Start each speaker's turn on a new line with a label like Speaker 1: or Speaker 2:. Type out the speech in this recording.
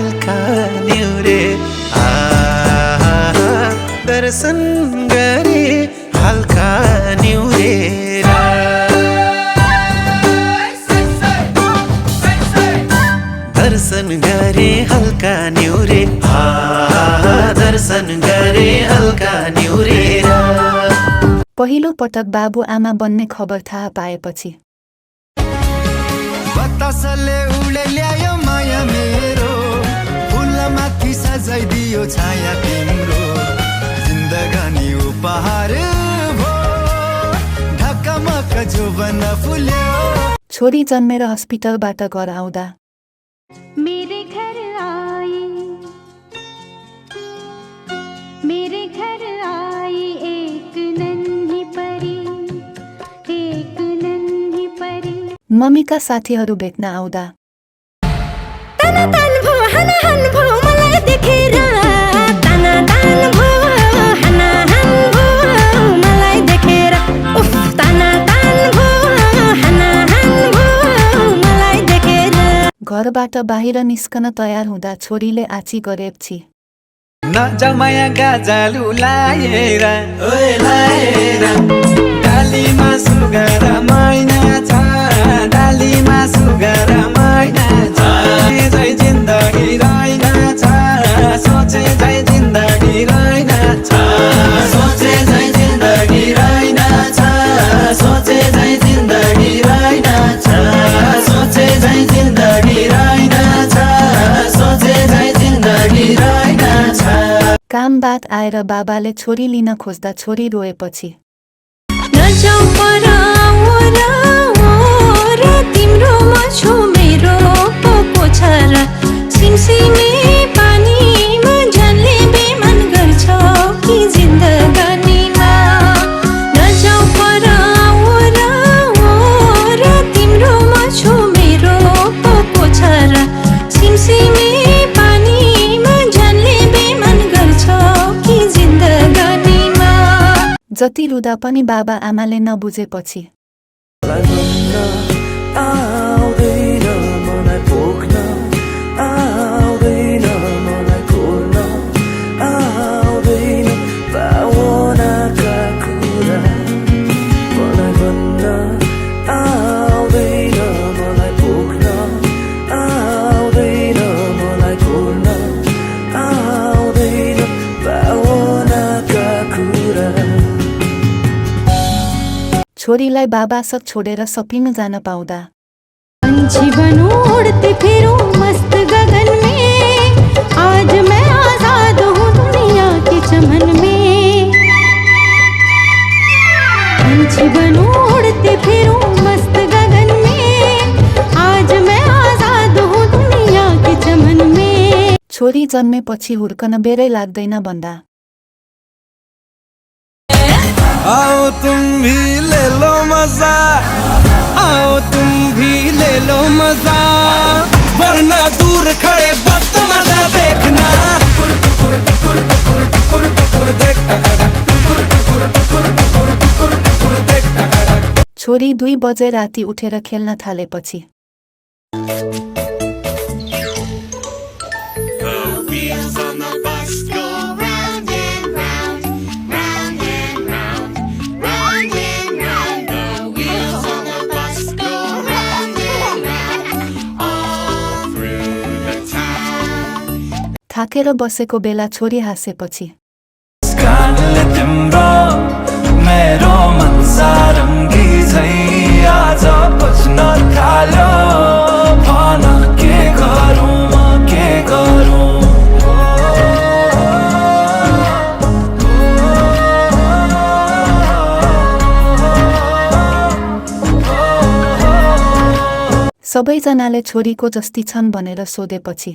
Speaker 1: हल्का न्यूरे दर्शन गरे हल्का न्यूरेर दर्शन गरे हल्का न्यूरे दर्शन गरे हल्का न्यूरेर।
Speaker 2: पहिलो पटक बाबु आमा बन्ने खबर थाहा पाएपछि
Speaker 3: बतासले उडे ल्यायो माया मेरो फुलमाथि सजाइदियो छाया तिम्रो जिन्दगानी उपहार भो ढकमक जोबन फुल्यो।
Speaker 2: छोरी जन्मेर हस्पिटलबाट घर आउँदा
Speaker 4: मेरे घर आई एक नन्ही परी
Speaker 2: मम्मीका साथीहरू भेट्न आउँदा
Speaker 4: तन भो हन भो मलाई देखेर तन भो हन भो मलाई देखेर उफ तन भो हन भो मलाई देखेर।
Speaker 2: घरबाट बाहिर निस्कन तयार हुँदा छोरीले आची गरेपछि
Speaker 3: नजमाया गाजालु लाएर डालीमा सुगर मैना छ डालीमा सुगर मैना छ जय जिन्दगी रहेन छ सोचे जय जिन्दगी रहेन छ सोचे जय जिन्दगी रहेन छ सोचे जय जिन्दगी रहेन छ सोचे जय जिन्दगी रहेन छ सोचे जय जिन्दगी रहेन छ।
Speaker 2: कामबाट आएर बाबाले छोरी लिन खोज्दा छोरी रोएपछि
Speaker 4: नजाऊ पर र तिम्रोमा छु मेरो पोको छ र सिमसिमे पानीमा झन्ले बेमान गर्छौ कि जिन्दगानीमा। नजाऊ पर र तिम्रोमा छु मेरो पोको छ र सिमसिमे पानीमा झन्ले बेमान गर्छौ कि जिन्दगानीमा।
Speaker 2: जति रुदा पनि बाबा आमाले नबुझेपछि
Speaker 1: आउँदैन मलाई पोख्न आउँदैन मलाई खोल्न आउँदैन भावनाका कुरा मलाई भन्न आउँदैन मलाई पोख्न आउँदैन मलाई खोल्न आउँदैन भावनाका कुरा।
Speaker 2: छोरीलाई बाबासँग छोडेर सपिङ जान पाउँदा
Speaker 4: पंछी बनूं उड़ते फिरूं मस्त गगन में आज मैं आजाद हूँ दुनिया के चमन में। पंछी बनूं उड़ते फिरूं मस्त गगन में आज मैं आजाद हूँ दुनिया के चमन में।
Speaker 2: छोरी जन्मेपछि हुर्कन बेरै लाग्दैन भन्दा
Speaker 3: आओ तुम भी ले लो मजा आओ तुम भी ले लो मजा वरना दूर खड़े वक्त मजा देखना।
Speaker 2: छोरी 2 बजे राति उठेर खेल्न थालेपछि थाकेर बसेको बेला छोरी हाँसेपछि
Speaker 1: मेरो मन सारङ्गी झै आज बज्न थाल्यो भन के गरौँ म के गरौँ।
Speaker 2: सबैजनाले छोरीको जस्ती छन् भनेर सोधेपछि